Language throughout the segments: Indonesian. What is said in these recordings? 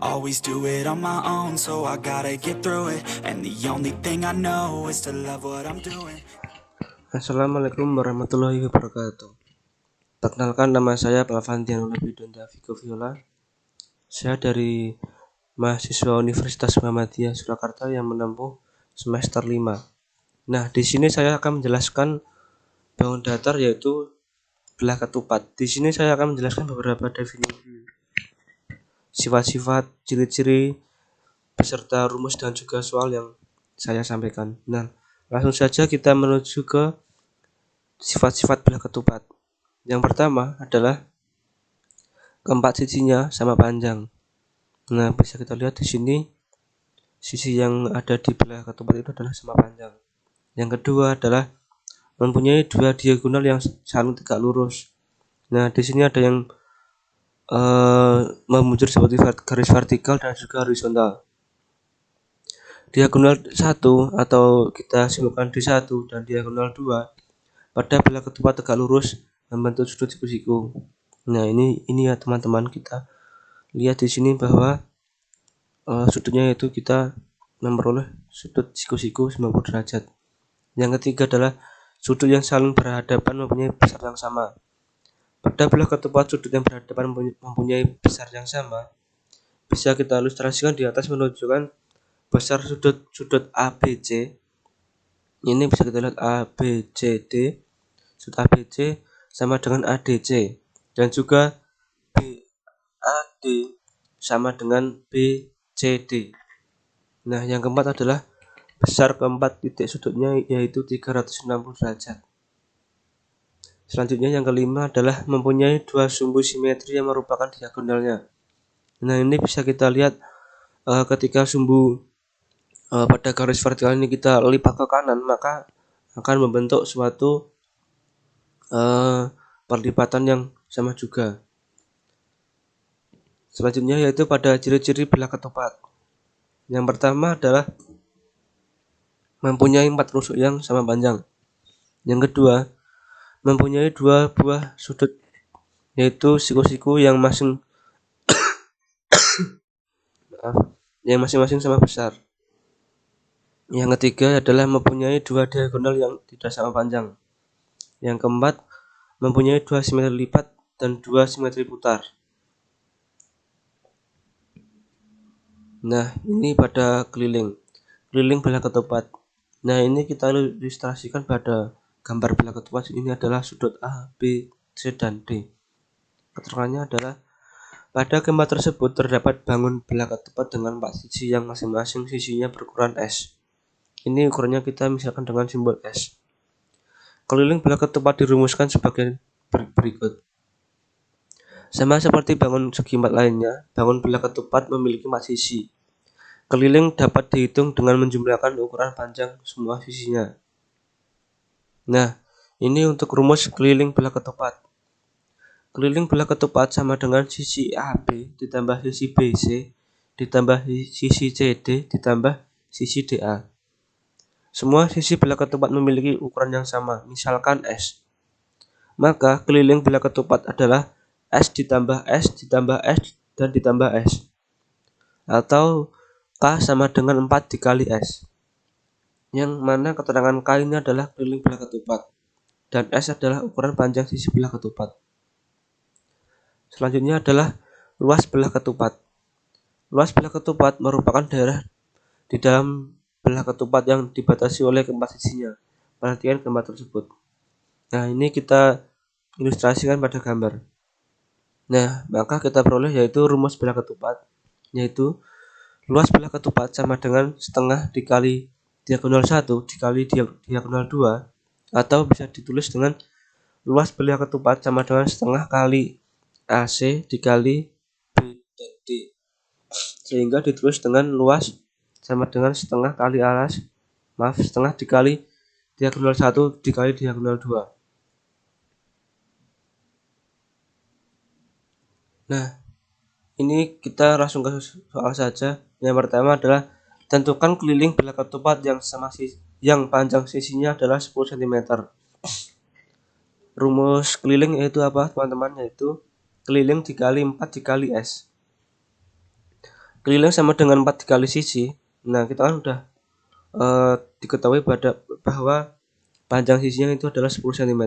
always do it on my own, so I gotta get through it. And the only thing I know is to love what I'm doing. Assalamualaikum warahmatullahi wabarakatuh. Perkenalkan, nama saya Palvantian Olebidonda Vigo Viola. Saya dari mahasiswa Universitas Muhammadiyah Surakarta yang menempuh semester 5. Nah, di sini saya akan menjelaskan bangun datar, yaitu belah ketupat. Di sini saya akan menjelaskan beberapa definisi, sifat-sifat, ciri-ciri beserta rumus dan juga soal yang saya sampaikan. Nah, langsung saja kita menuju ke sifat-sifat belah ketupat. Yang pertama adalah keempat sisinya sama panjang. Nah, bisa kita lihat di sini sisi yang ada di belah ketupat itu adalah sama panjang. Yang kedua adalah mempunyai dua diagonal yang saling tegak lurus. Nah, di sini ada yang memuncul seperti garis vertikal dan juga horizontal. Diagonal 1 atau kita simpulkan D1 dan diagonal 2 pada belah ketupat tegak lurus membentuk sudut siku-siku. Nah, ini ya teman-teman, kita lihat di sini bahwa sudutnya yaitu kita memperoleh sudut siku-siku 90 derajat. Yang ketiga adalah sudut yang saling berhadapan mempunyai besar yang sama. Pada belah ketupat sudut yang berhadapan mempunyai besar yang sama bisa kita ilustrasikan di atas menunjukkan besar sudut ABC. Ini bisa kita lihat ABCD. Sudut ABC sama dengan ADC, dan juga BAD sama dengan BCD. Nah, yang keempat adalah besar keempat titik sudutnya yaitu 360 derajat. Selanjutnya yang kelima adalah mempunyai dua sumbu simetri yang merupakan diagonalnya. Nah, ini bisa kita lihat ketika sumbu pada garis vertikal ini kita lipat ke kanan, maka akan membentuk suatu perlipatan yang sama juga. Selanjutnya yaitu pada ciri-ciri belah ketupat. Yang pertama adalah mempunyai 4 rusuk yang sama panjang. Yang kedua, mempunyai dua buah sudut yaitu siku-siku yang masing-masing sama besar. Yang ketiga adalah mempunyai dua diagonal yang tidak sama panjang. Yang keempat, mempunyai dua simetri lipat dan dua simetri putar. Nah, ini pada keliling belah ketupat. Nah, ini kita ilustrasikan pada gambar belah ketupat. Ini adalah sudut A, B, C, dan D. Keterangannya adalah pada gambar tersebut terdapat bangun belah ketupat dengan 4 sisi yang masing-masing sisinya berukuran S. Ini ukurannya kita misalkan dengan simbol S. Keliling belah ketupat dirumuskan sebagai berikut. Sama seperti bangun segi 4 lainnya, bangun belah ketupat memiliki 4 sisi. Keliling dapat dihitung dengan menjumlahkan ukuran panjang semua sisinya. Nah, ini untuk rumus keliling belah ketupat. Keliling belah ketupat sama dengan sisi AB ditambah sisi BC ditambah sisi CD ditambah sisi DA. Semua sisi belah ketupat memiliki ukuran yang sama, misalkan S. Maka keliling belah ketupat adalah S ditambah S ditambah S dan ditambah S. Atau K sama dengan 4 dikali S. Yang mana keterangan K ini adalah keliling belah ketupat dan S adalah ukuran panjang sisi belah ketupat. Selanjutnya adalah luas belah ketupat. Luas belah ketupat merupakan daerah di dalam belah ketupat yang dibatasi oleh keempat sisinya. Perhatikan gambar tersebut. Nah, ini kita ilustrasikan pada gambar. Nah, maka kita peroleh yaitu rumus belah ketupat, yaitu luas belah ketupat sama dengan setengah dikali diagonal 1 dikali diagonal 2, atau bisa ditulis dengan luas belah ketupat sama dengan setengah kali AC dikali B dan D, sehingga ditulis dengan luas sama dengan setengah kali setengah dikali diagonal 1 dikali diagonal 2. Nah, ini kita langsung ke soal saja. Yang pertama adalah tentukan keliling belah ketupat yang panjang sisinya adalah 10 cm. Rumus keliling yaitu apa, teman-teman? Yaitu keliling dikali 4 dikali S. keliling sama dengan 4 dikali sisi. Nah, kita kan udah diketahui bahwa panjang sisinya itu adalah 10 cm.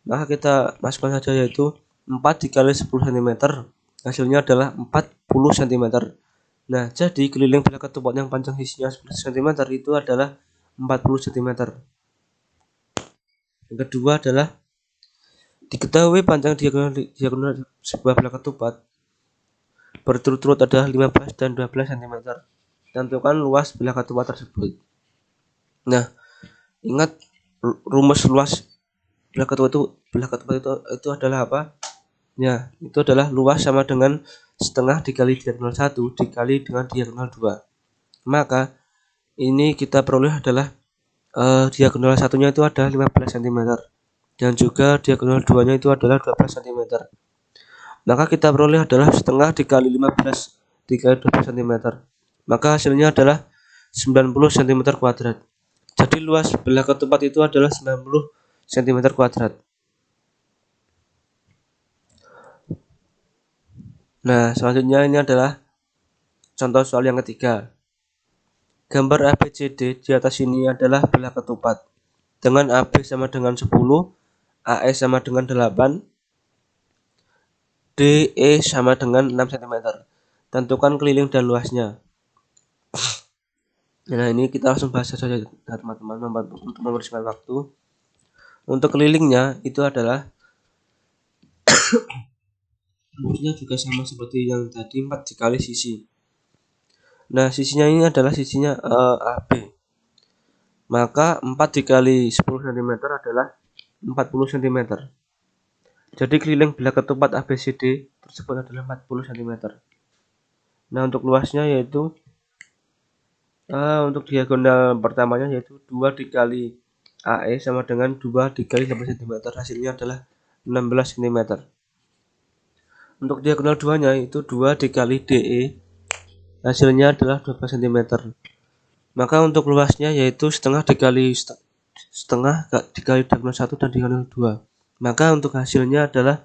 Maka kita masukkan saja yaitu 4 dikali 10 cm. Hasilnya adalah 40 cm. Nah, jadi keliling bila ketupat yang panjang sisinya 10 cm itu adalah 40 cm. Yang kedua adalah diketahui panjang diagonal sebuah bila ketupat berturut-turut adalah 15 dan 12 cm. Tentukan luas bila ketupat tersebut. Nah, ingat rumus luas bila ketupat itu adalah apa? Ya, itu adalah luas sama dengan setengah dikali diagonal 1 dikali dengan diagonal 2. Maka ini kita peroleh adalah diagonal satunya itu adalah 15 cm dan juga diagonal 2-nya itu adalah 12 cm. Maka kita peroleh adalah setengah dikali 15 dikali 12 cm. Maka hasilnya adalah 90 cm kuadrat. Jadi luas belah ketupat itu adalah 90 cm kuadrat. Nah, selanjutnya ini adalah contoh soal yang ketiga. Gambar ABCD di atas ini adalah belah ketupat dengan AB sama dengan 10, AE sama dengan 8, DE sama dengan 6 cm. Tentukan keliling dan luasnya. Nah, ini kita langsung bahas saja teman-teman untuk membersihkan waktu. Untuk kelilingnya itu adalah rumusnya juga sama seperti yang tadi, 4 dikali sisi. Nah, sisinya ini adalah sisinya AB. Maka 4 dikali 10 cm adalah 40 cm. Jadi keliling belah ketupat ABCD tersebut adalah 40 cm. Nah, untuk luasnya yaitu untuk diagonal pertamanya yaitu 2 dikali AE sama dengan 2 dikali 8 cm. Hasilnya adalah 16 cm. Untuk diagonal 2-nya itu 2 dikali DE. Hasilnya adalah 12 cm. Maka untuk luasnya yaitu setengah dikali diagonal 1 dan diagonal 2. Maka untuk hasilnya adalah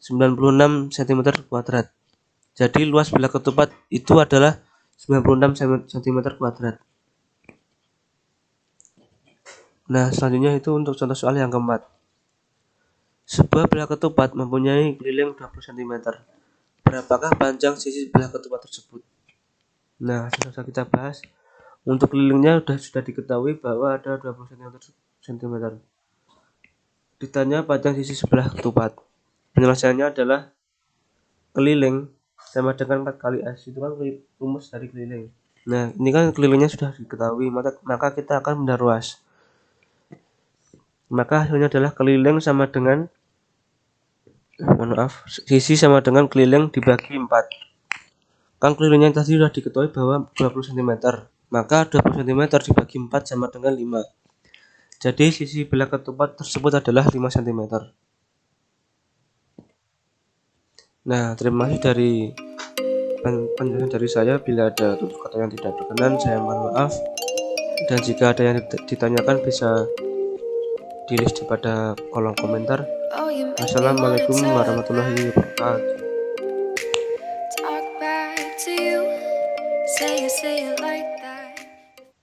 96 cm kuadrat. Jadi luas belah ketupat itu adalah 96 cm kuadrat. Nah, selanjutnya itu untuk contoh soal yang keempat. Sebuah belah ketupat mempunyai keliling 20 cm. Berapakah panjang sisi belah ketupat tersebut? Nah, sudah kita bahas. Untuk kelilingnya sudah diketahui bahwa ada 20 cm. Ditanya panjang sisi sebelah ketupat. Penyelesaiannya adalah keliling sama dengan 4 kali S. Itu kan rumus dari keliling. Nah, ini kan kelilingnya sudah diketahui, maka kita akan benda ruas. Maka hasilnya adalah keliling sama dengan sisi sama dengan keliling dibagi 4. Kan kelilingnya tadi sudah diketahui bahwa 20 cm. Maka 20 cm dibagi 4 sama dengan 5. Jadi sisi belah ketupat tersebut adalah 5 cm. Nah, terima kasih dari penjelasan dari saya. Bila ada tutur kata yang tidak berkenan, saya mohon maaf. Dan jika ada yang ditanyakan bisa ditulis pada kolom komentar. Assalamualaikum warahmatullahi wabarakatuh.